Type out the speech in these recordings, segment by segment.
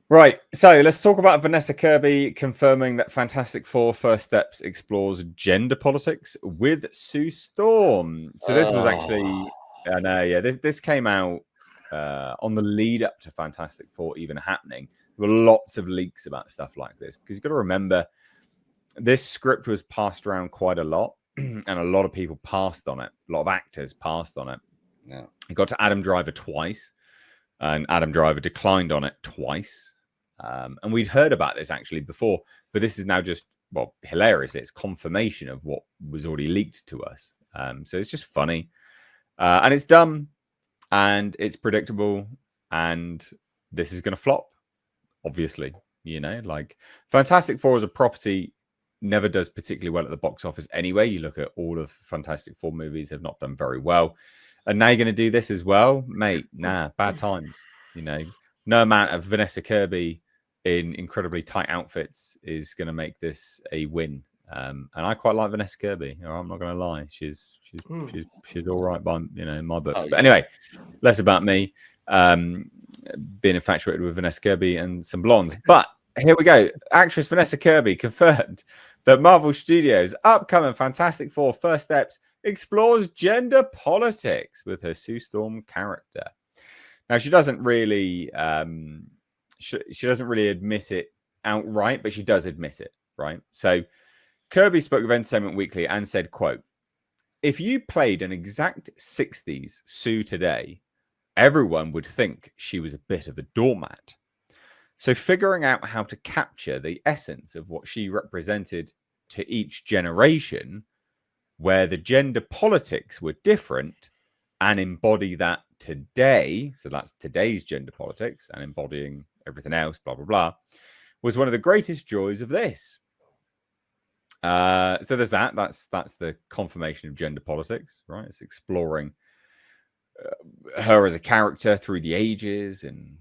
Right, so let's talk about Vanessa Kirby confirming that Fantastic Four First Steps explores gender politics with Sue Storm. So this was Oh, actually, I know, yeah, this came out on the lead up to Fantastic Four even happening. There were lots of leaks about stuff like this because you've got to remember this script was passed around quite a lot, and a lot of people passed on it. A lot of actors passed on it. yeah. It got to Adam Driver twice, and Adam Driver declined on it twice. And we'd heard about this actually before, but this is now just, well, hilarious. It's confirmation of what was already leaked to us. So it's just funny. And it's dumb and it's predictable. And this is going to flop, obviously. You know, like Fantastic Four as a property never does particularly well at the box office anyway. You look at all of Fantastic Four movies, have not done very well. And now you're going to do this as well, mate. Nah, bad times. You know, no amount of Vanessa Kirby in incredibly tight outfits is going to make this a win. And I quite like Vanessa Kirby. I'm not going to lie; she's all right by in my books. Oh, But yeah. anyway, less about me being infatuated with Vanessa Kirby and some blondes. But here we go. Actress Vanessa Kirby confirmed that Marvel Studios' upcoming Fantastic Four First Steps explores gender politics with her Sue Storm character. Now, she doesn't really she doesn't really admit it outright, but she does admit it, right? So Kirby spoke with Entertainment Weekly and said, quote, "If you played an exact 60s Sue today, everyone would think she was a bit of a doormat. So figuring out how to capture the essence of what she represented to each generation, where the gender politics were different, and embody that today, so that's today's gender politics and embodying everything else, blah, blah, blah, was one of the greatest joys of this." So there's that. That's the confirmation of gender politics, right? It's exploring her as a character through the ages and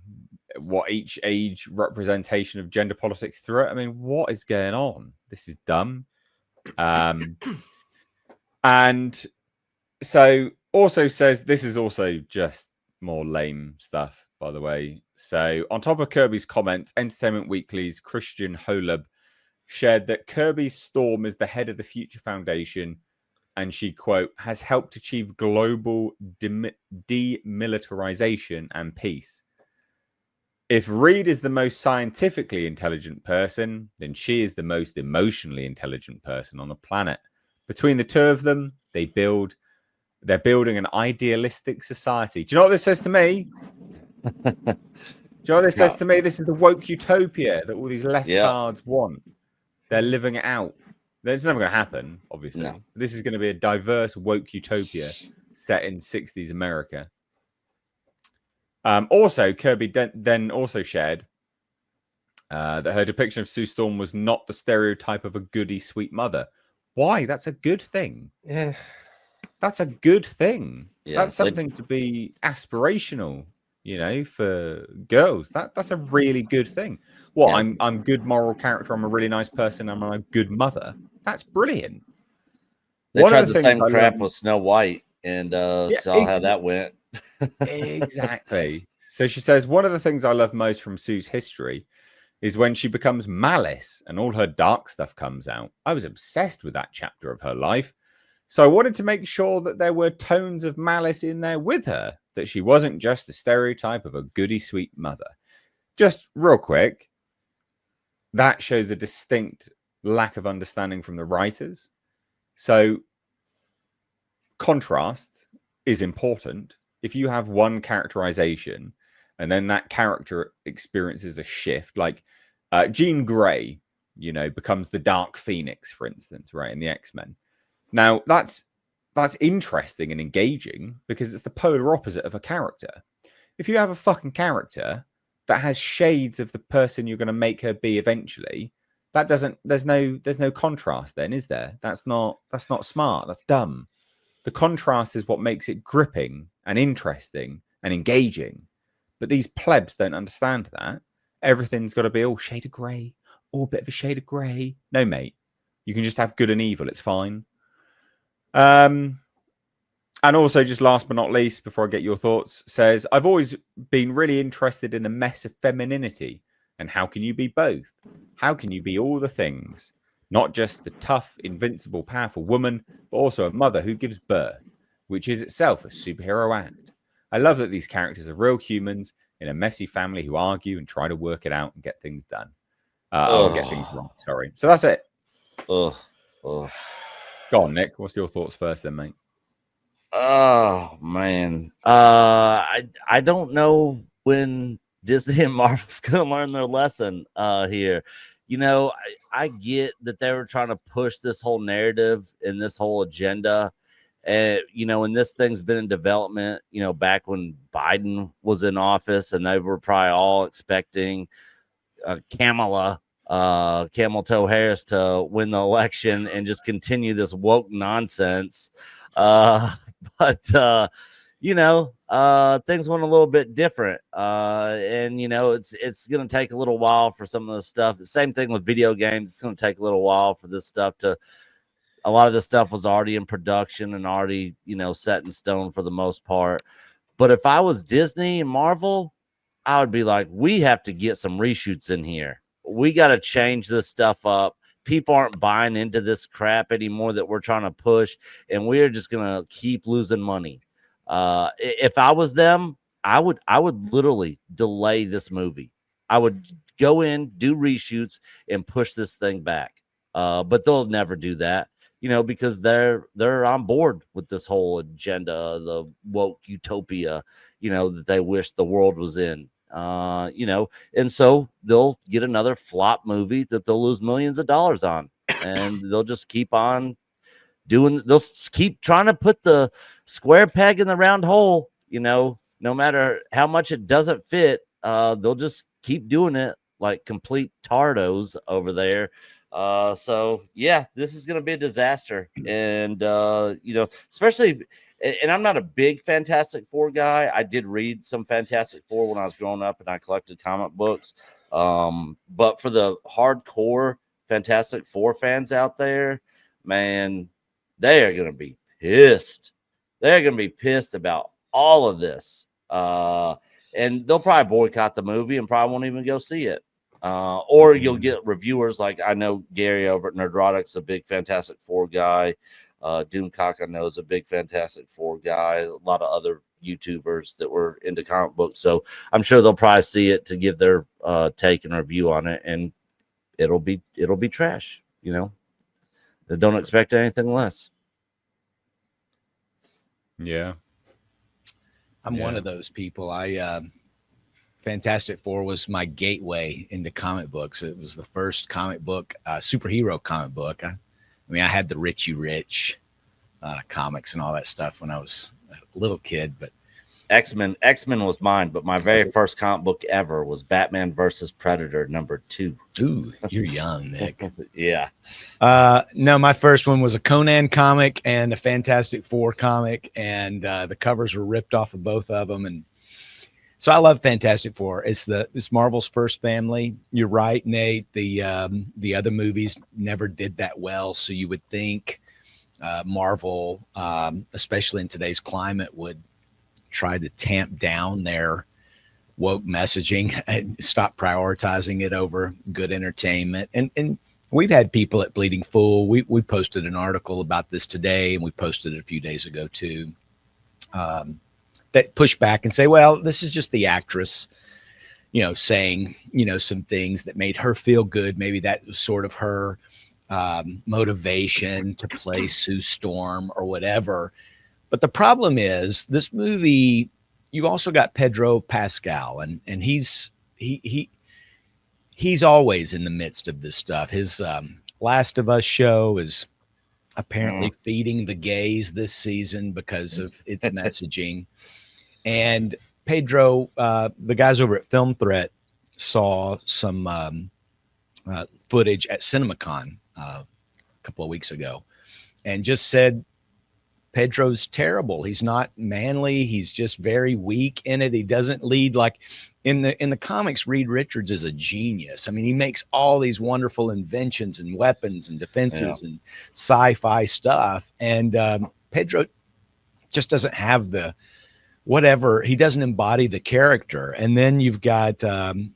what each age representation of gender politics through it. I mean, what is going on? This is dumb. And so also says this is also just more lame stuff, by the way. So on top of Kirby's comments, Entertainment Weekly's Christian Holub shared that Kirby Storm is the head of the Future Foundation, and she, quote, has helped achieve global demilitarization and peace. If Reed is the most scientifically intelligent person, then she is the most emotionally intelligent person on the planet. Between the two of them, they're building an idealistic society. Do you know what this says to me? Do you know what this says to me? This is the woke utopia that all these leftards want. They're living it out. It's never going to happen, obviously. No. This is going to be a diverse woke utopia set in 60s America. Also, Kirby then also shared that her depiction of Sue Storm was not the stereotype of a goody sweet mother. Why? That's a good thing. Yeah. That's a good thing. Yeah. That's something to be aspirational, for girls. That's a really good thing. What? Yeah. I'm good moral character. I'm a really nice person. I'm a good mother. That's brilliant. They One of tried the the things same I crap love, with Snow White and yeah, saw how that went. exactly. So she says one of the things I love most from Sue's history is when she becomes Malice and all her dark stuff comes out. I was obsessed with that chapter of her life. So I wanted to make sure that there were tones of malice in there with her, that she wasn't just the stereotype of a goody sweet mother. Just real quick, that shows a distinct lack of understanding from the writers. So contrast is important. If you have one characterization and then that character experiences a shift, like Jean Grey, becomes the Dark Phoenix, for instance, right, in the X-Men. Now, that's interesting and engaging because it's the polar opposite of a character. If you have a fucking character that has shades of the person you're going to make her be eventually, there's no contrast then, is there? That's not smart. That's dumb. The contrast is what makes it gripping and interesting and engaging. But these plebs don't understand that. Everything's got to be all shade of grey, all bit of a shade of grey. No, mate. You can just have good and evil. It's fine. And also, just last but not least, before I get your thoughts, says, I've always been really interested in the mess of femininity And how can you be both? How can you be all the things? Not just the tough, invincible, powerful woman, but also a mother who gives birth, which is itself a superhero act. I love that these characters are real humans in a messy family who argue and try to work it out and get things done. Get things wrong. Sorry. So that's it. Ugh. Go on, Nick. What's your thoughts first, then, mate? Oh man, I don't know when Disney and Marvel's gonna learn their lesson here. You know, I get that they were trying to push this whole narrative and this whole agenda. And you know, and this thing's been in development, you know, back when Biden was in office, and they were probably all expecting Kamala Camel Toe Harris to win the election and just continue this woke nonsense. But you know, things went a little bit different. And you know, it's gonna take a little while for some of the stuff. The same thing with video games. It's gonna take a little while for this stuff to a lot of this stuff was already in production and already, you know, set in stone for the most part. But if I was Disney and Marvel, I would be like, we have to get some reshoots in here. We got to change this stuff up. People aren't buying into this crap anymore that we're trying to push, and we're just gonna keep losing money. If I was them, I would literally delay this movie. I would go in, do reshoots, and push this thing back. But they'll never do that, you know, because they're on board with this whole agenda, the woke utopia, you know, that they wish the world was in. You know, and so they'll get another flop movie that they'll lose millions of dollars on, and they'll just keep on they'll keep trying to put the square peg in the round hole, you know, no matter how much it doesn't fit. They'll just keep doing it like complete tardos over there. So yeah, this is going to be a disaster. And, you know, especially, and I'm not a big Fantastic Four guy. I did read some Fantastic Four when I was growing up and I collected comic books. But for the hardcore Fantastic Four fans out there, man, they are going to be pissed. They're going to be pissed about all of this. And they'll probably boycott the movie and probably won't even go see it. Or you'll get reviewers like I know Gary over at Nerdrotic's a big Fantastic Four guy. Doomcock, I know, is a big Fantastic Four guy. A lot of other YouTubers that were into comic books. So I'm sure they'll probably see it to give their take and review on it. And it'll be trash, you know. They don't expect anything less. Yeah. I'm one of those people. Fantastic Four was my gateway into comic books. It was the first comic book, superhero comic book. I mean, I had the Richie Rich comics and all that stuff when I was a little kid, but X-Men was mine, but my very first comic book ever was Batman versus Predator #2. Ooh, you're young, Nick. Yeah. No, my first one was a Conan comic and a Fantastic Four comic, and the covers were ripped off of both of them. And so I love Fantastic Four. It's Marvel's first family. You're right, Nate. The other movies never did that well, so you would think Marvel, especially in today's climate, would try to tamp down their woke messaging and stop prioritizing it over good entertainment. And we've had people at Bleeding Fool. We posted an article about this today, and we posted it a few days ago too, that push back and say, well, this is just the actress, you know, saying, you know, some things that made her feel good. Maybe that was sort of her motivation to play Sue Storm or whatever. But the problem is this movie, you also got Pedro Pascal, and he's always in the midst of this stuff. His Last of Us show is apparently feeding the gays this season because of its messaging. And Pedro, the guys over at Film Threat saw some footage at CinemaCon a couple of weeks ago and just said, Pedro's terrible. He's not manly. He's just very weak in it. He doesn't lead like in the comics. Reed Richards is a genius. I mean, he makes all these wonderful inventions and weapons and defenses and sci-fi stuff. And Pedro just doesn't have the whatever. He doesn't embody the character. And then you've got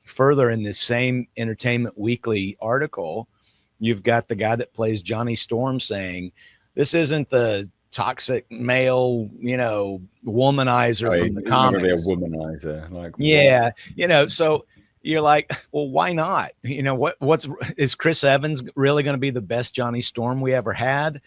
further in this same Entertainment Weekly article, you've got the guy that plays Johnny Storm saying, this isn't the toxic male, womanizer from the comics. Be a womanizer, like yeah, so you're like, well, why not? Is Chris Evans really going to be the best Johnny Storm we ever had?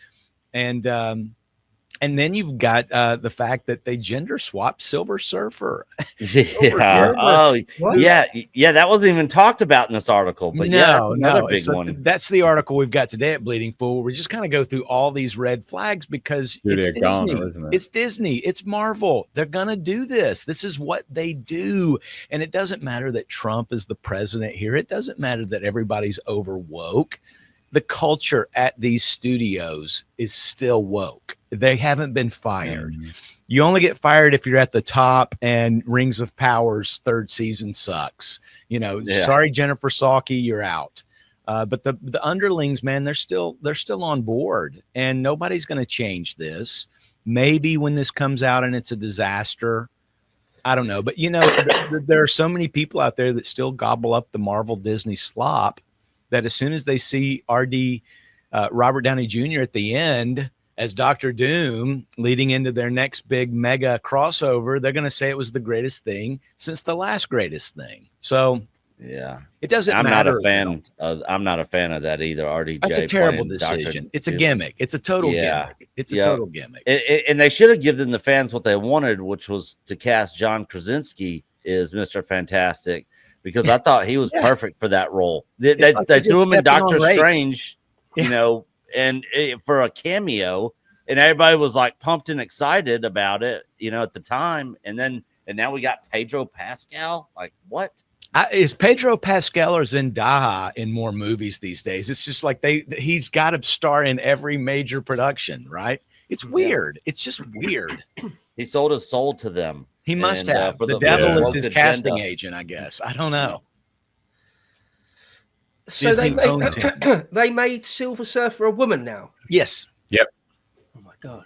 And then you've got the fact that they gender swapped Silver Surfer. Yeah. Oh, yeah. That wasn't even talked about in this article, but that's another big one. That's the article we've got today at Bleeding Fool. We just kind of go through all these red flags because it's Disney. Isn't it? It's Disney. It's Marvel. They're gonna do this. This is what they do, and it doesn't matter that Trump is the president here. It doesn't matter that everybody's over woke. The culture at these studios is still woke. They haven't been fired. You only get fired if you're at the top, and Rings of Power's third season sucks. Sorry, Jennifer Salke, you're out. But the underlings, man, they're still on board, and nobody's going to change this. Maybe when this comes out and it's a disaster, I don't know. But there are so many people out there that still gobble up the Marvel Disney slop, that as soon as they see Robert Downey Jr. at the end as Dr. Doom leading into their next big mega crossover, they're going to say it was the greatest thing since the last greatest thing. So yeah, it doesn't matter. I'm not a fan of that either. RDJ. That's a terrible decision. It's a gimmick. It's a total gimmick. It's a total gimmick. And they should have given the fans what they wanted, which was to cast John Krasinski as Mr. Fantastic, because I thought he was perfect for that role. They threw him in Doctor Strange, and for a cameo, and everybody was like pumped and excited about it, at the time. And now we got Pedro Pascal. Like, what? Is Pedro Pascal or Zendaya in more movies these days? It's just like he's got to star in every major production, right? It's weird. It's just weird. He sold his soul to them. He must have. The devil is his casting agent, I guess. I don't know. So they made Silver Surfer a woman now? Yes. Yep. Oh, my God.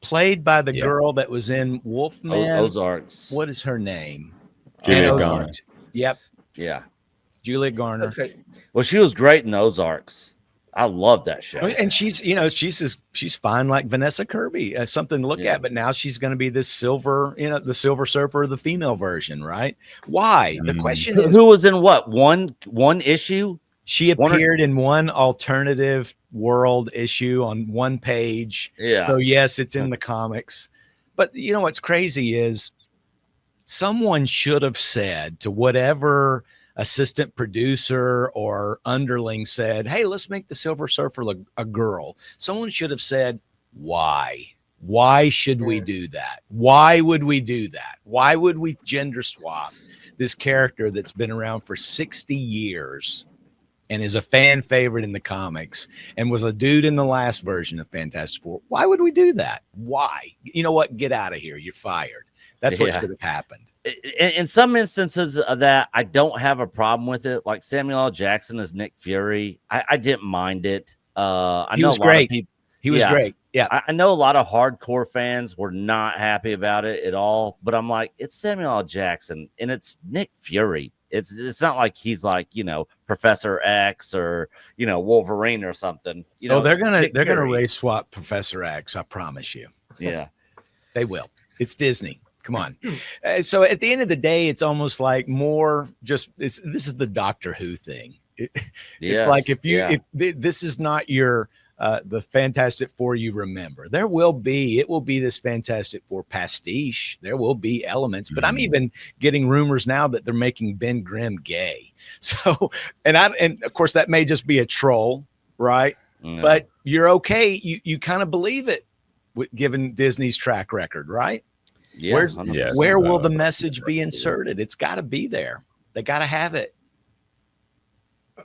Played by the girl that was in Wolfman. Ozarks. What is her name? Julia Garner. Yep. Yeah. Julia Garner. Okay. Well, she was great in Ozarks. I love that show. And she's fine like Vanessa Kirby, something to look at. But now she's going to be this silver, the Silver Surfer, the female version, right? Why? The question is, who was in what one issue? She appeared in one alternative world issue on one page. Yeah. So yes, it's in the comics. But what's crazy is someone should have said to whatever assistant producer or underling said, hey, let's make the Silver Surfer a girl. Someone should have said, why? Why should we do that? Why would we do that? Why would we gender swap this character that's been around for 60 years and is a fan favorite in the comics and was a dude in the last version of Fantastic Four? Why would we do that? Why? You know what? Get out of here. You're fired. That's what should have happened. In some instances of that, I don't have a problem with it. Like Samuel L. Jackson as Nick Fury, I didn't mind it. He was great. He was great. Yeah, I know a lot of hardcore fans were not happy about it at all. But I'm like, it's Samuel L. Jackson and it's Nick Fury. It's not like he's like Professor X or Wolverine or something. They're gonna race swap Professor X. I promise you. Yeah, they will. It's Disney. Come on. So at the end of the day, it's almost like this is the Doctor Who thing. It's like if this is not your the Fantastic Four you remember, it will be this Fantastic Four pastiche. There will be elements, but I'm even getting rumors now that they're making Ben Grimm gay. So, and of course that may just be a troll, right? Yeah. But you're okay. You kind of believe it, given Disney's track record, right? Yeah. Where will the message be inserted? It's got to be there. They got to have it.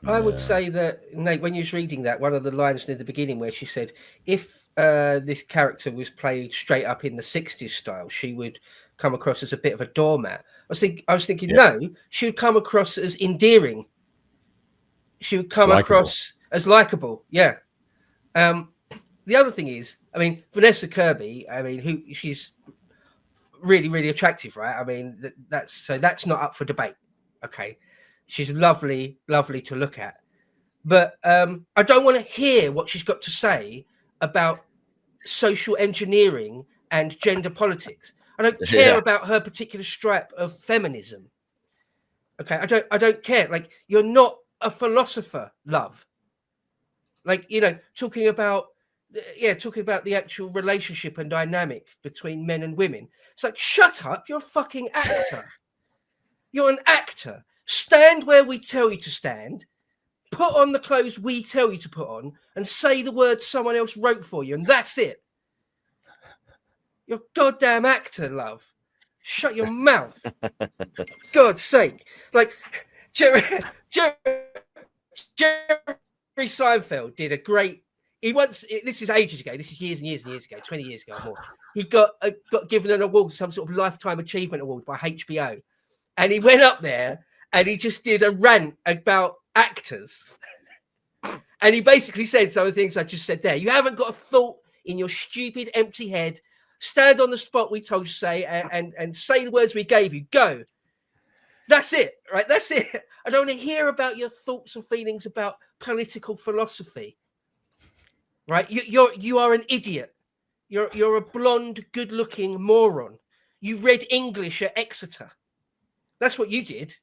I would say that, Nate, when you was reading that, one of the lines near the beginning where she said, if this character was played straight up in the 60s style, she would come across as a bit of a doormat. I was thinking, no, she would come across as endearing. She would come across as likable. Yeah. The other thing is, Vanessa Kirby, she's really, really attractive, right? I mean, that's not up for debate. Okay, she's lovely, lovely to look at, but I don't want to hear what she's got to say about social engineering and gender politics. I don't care about her particular stripe of feminism. Okay, I don't care. Like, you're not a philosopher, love. Like, you know, talking about the actual relationship and dynamic between men and women. It's like, shut up, you're a fucking actor. You're an actor. Stand where we tell you to stand, put on the clothes we tell you to put on, and say the words someone else wrote for you, and that's it. You're a goddamn actor, love. Shut your mouth. For God's sake. Like, Jerry Seinfeld did a great. This is ages ago. This is years and years and years ago, 20 years ago or more. He got given an award, some sort of lifetime achievement award by HBO, and he went up there and he just did a rant about actors, and he basically said some of the things I just said there. You haven't got a thought in your stupid empty head. Stand on the spot we told you to say, and say the words we gave you. Go. That's it, right? That's it. I don't want to hear about your thoughts and feelings about political philosophy. Right? You are an idiot. You're a blonde, good-looking moron. You read English at Exeter. That's what you did.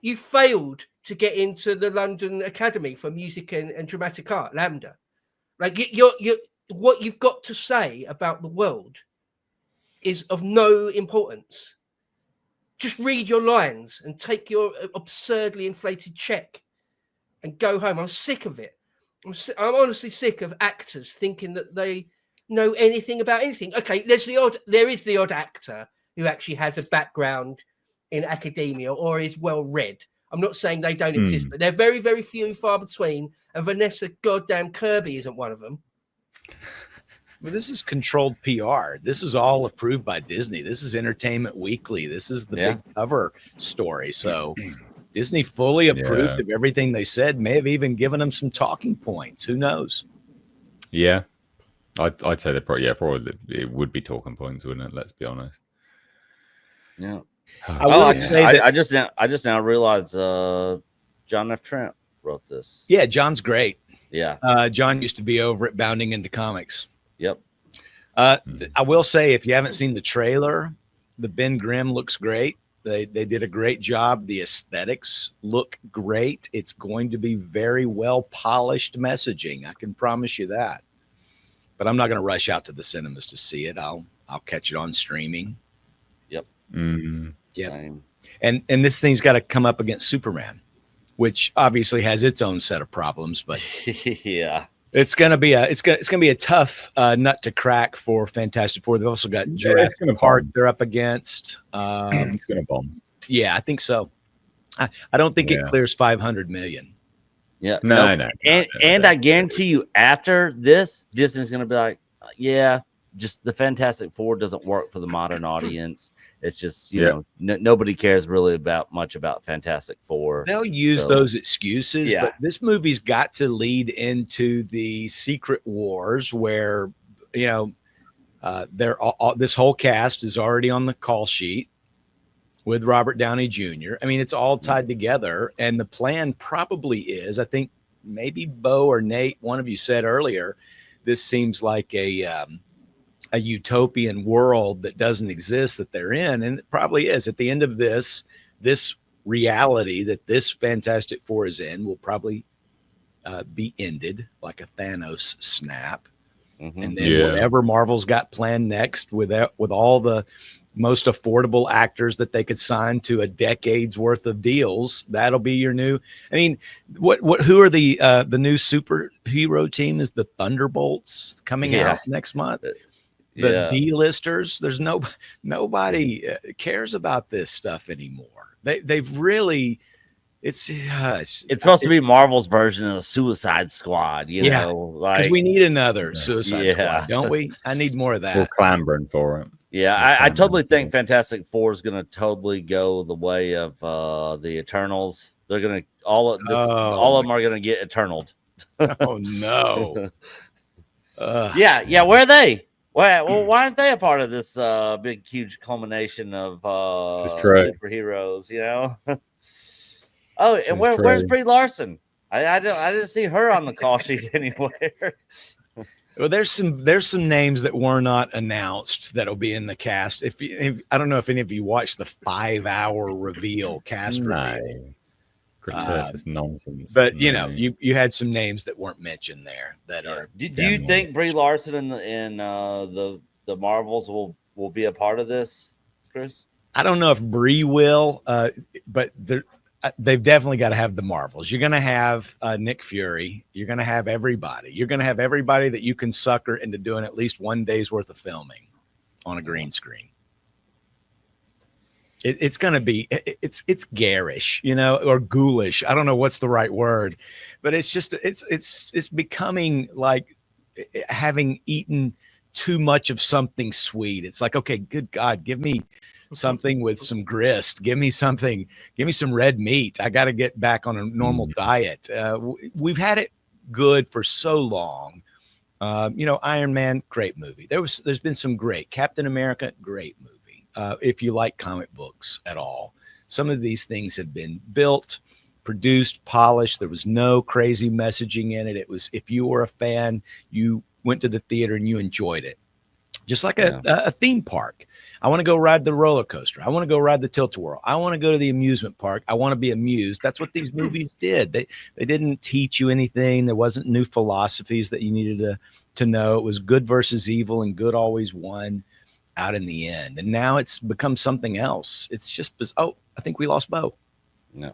You failed to get into the London Academy for Music and Dramatic Art, LAMDA. Like, you're what you've got to say about the world is of no importance. Just read your lines and take your absurdly inflated check and go home. I'm sick of it. I'm honestly sick of actors thinking that they know anything about anything. Okay, there is the odd actor who actually has a background in academia or is well read. I'm not saying they don't exist, but they're very, very few and far between. And Vanessa goddamn Kirby isn't one of them. Well, this is controlled PR. This is all approved by Disney. This is Entertainment Weekly. This is the big cover story. So Disney fully approved of everything they said, may have even given them some talking points. Who knows? Yeah. I'd say probably it would be talking points, wouldn't it? Let's be honest. Yeah. I just now realized John F. Trent wrote this. Yeah, John's great. Yeah. John used to be over at Bounding Into Comics. Yep. I will say, if you haven't seen the trailer, the Ben Grimm looks great. They did a great job. The aesthetics look great. It's going to be very well polished messaging. I can promise you that. But I'm not going to rush out to the cinemas to see it. I'll catch it on streaming. Yep. Yep. Same. And this thing's got to come up against Superman, which obviously has its own set of problems. But yeah, it's gonna be a tough nut to crack for Fantastic Four. They've also got Jurassic Park they're up against. It's gonna bomb. Yeah, I think so. I don't think it clears 500 million. Yeah, no. And I guarantee you, after this, Disney's gonna be like, yeah, just the Fantastic Four doesn't work for the modern audience. It's just, you know, nobody cares really much about Fantastic Four. They'll use those excuses, but this movie's got to lead into the Secret Wars where, you know, this whole cast is already on the call sheet with Robert Downey Jr. I mean, it's all tied together, and the plan probably is, I think maybe Bo or Nate, one of you said earlier, this seems like a utopian world that doesn't exist that they're in. And it probably is. At the end of this reality that this Fantastic Four is in will probably be ended like a Thanos snap. And then whatever Marvel's got planned next with all the most affordable actors that they could sign to a decade's worth of deals, that'll be your new. I mean, who are the new superhero team? Is the Thunderbolts coming out next month? The D-listers, there's nobody cares about this stuff anymore. They've really, it's supposed to be Marvel's version of Suicide Squad, you know, like, because we need another Suicide Squad, don't we? I need more of that. We're clamoring for it. Yeah, I totally think Fantastic Four is going to totally go the way of the Eternals. They're going to all of them are going to get Eternaled. Oh no. Yeah. Where are they? Well, why aren't they a part of this big, huge culmination of This is true. superheroes? You know. Oh, This and is where's true. Brie Larson? I didn't see her on the call sheet anywhere. Well, there's some names that were not announced that'll be in the cast. If I don't know if any of you watched the 5-hour reveal cast reveal, Gratuitous nonsense. but you No. know, you had some names that weren't mentioned there that are. Do you think Brie Larson in the Marvels will be a part of this, Chris? I don't know if Brie will, but they've definitely got to have the Marvels. You're going to have Nick Fury. You're going to have everybody. You're going to have everybody that you can sucker into doing at least one day's worth of filming on a green screen. It's going to be it's garish, you know, or ghoulish. I don't know what's the right word, but it's just it's becoming like having eaten too much of something sweet. It's like, okay, good God, give me something with some grist. Give me some red meat. I got to get back on a normal diet. We've had it good for so long. You know, Iron Man, great movie. There's been some great. Captain America, great movie. If you like comic books at all, some of these things have been built, produced, polished. There was no crazy messaging in it. It was, if you were a fan, you went to the theater and you enjoyed it. Just like a theme park. I want to go ride the roller coaster. I want to go ride the tilt-a-whirl. I want to go to the amusement park. I want to be amused. That's what these movies did. They didn't teach you anything. There wasn't new philosophies that you needed to know. It was good versus evil, and good always won out in the end. And now it's become something else. It's just, I think we lost Bo. No.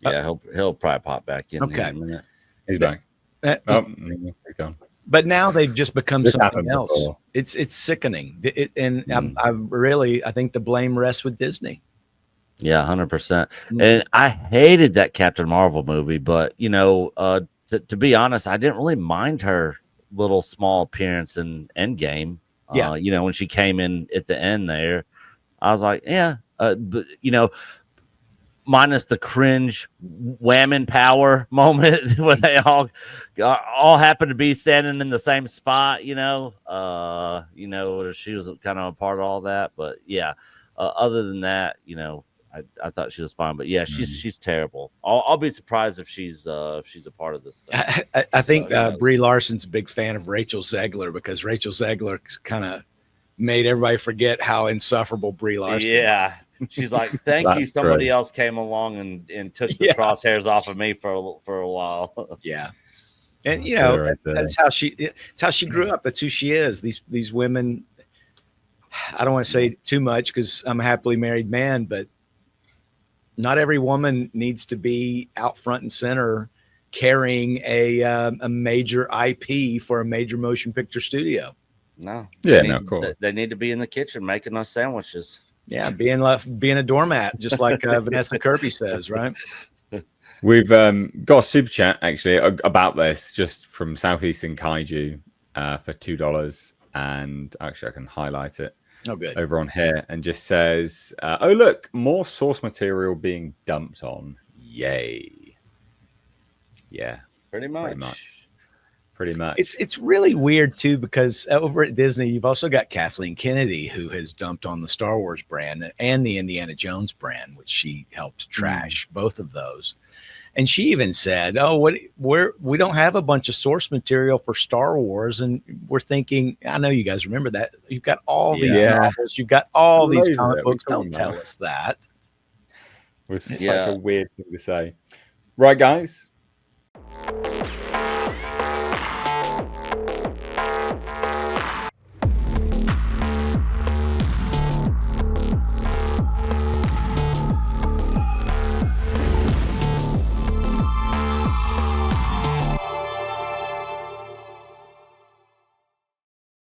Yeah, he'll probably pop back in. Okay. In a minute. He's back. He's gone. But now they've just become This something happened else. before. It's sickening. I think the blame rests with Disney. Yeah, 100%. And I hated that Captain Marvel movie, but you know, to be honest, I didn't really mind her little small appearance in Endgame. Yeah. You know, when she came in at the end there, I was like, yeah, but you know, minus the cringe whammon power moment where they all happened to be standing in the same spot, you know, she was kind of a part of all that. But yeah, other than that, you know, I thought she was fine. But yeah, she's terrible. I'll be surprised if she's a part of this thing. I think Brie Larson's a big fan of Rachel Zegler, because Rachel Zegler kind of made everybody forget how insufferable Brie Larson was. She's like, thank you. Somebody else came along and took the crosshairs off of me for a while. Yeah. And you know, that's how she grew up. That's who she is. These women, I don't want to say too much because I'm a happily married man, but not every woman needs to be out front and center carrying a major IP for a major motion picture studio. No. Cool. They need to be in the kitchen making us sandwiches. Yeah, being a doormat, just like Vanessa Kirby says, right? We've got a super chat actually about this, just from Southeastern Kaiju for $2, and actually I can highlight it. Oh, good. Over on here, and just says, "Oh look, more source material being dumped on. Yay!" Yeah, pretty much. It's really weird too, because over at Disney, you've also got Kathleen Kennedy, who has dumped on the Star Wars brand and the Indiana Jones brand, which she helped trash both of those. And she even said, "Oh, we don't have a bunch of source material for Star Wars," and we're thinking, I know you guys remember that. You've got all these novels, you've got all these comic books. Don't tell us that. It was such a weird thing to say. Right, guys.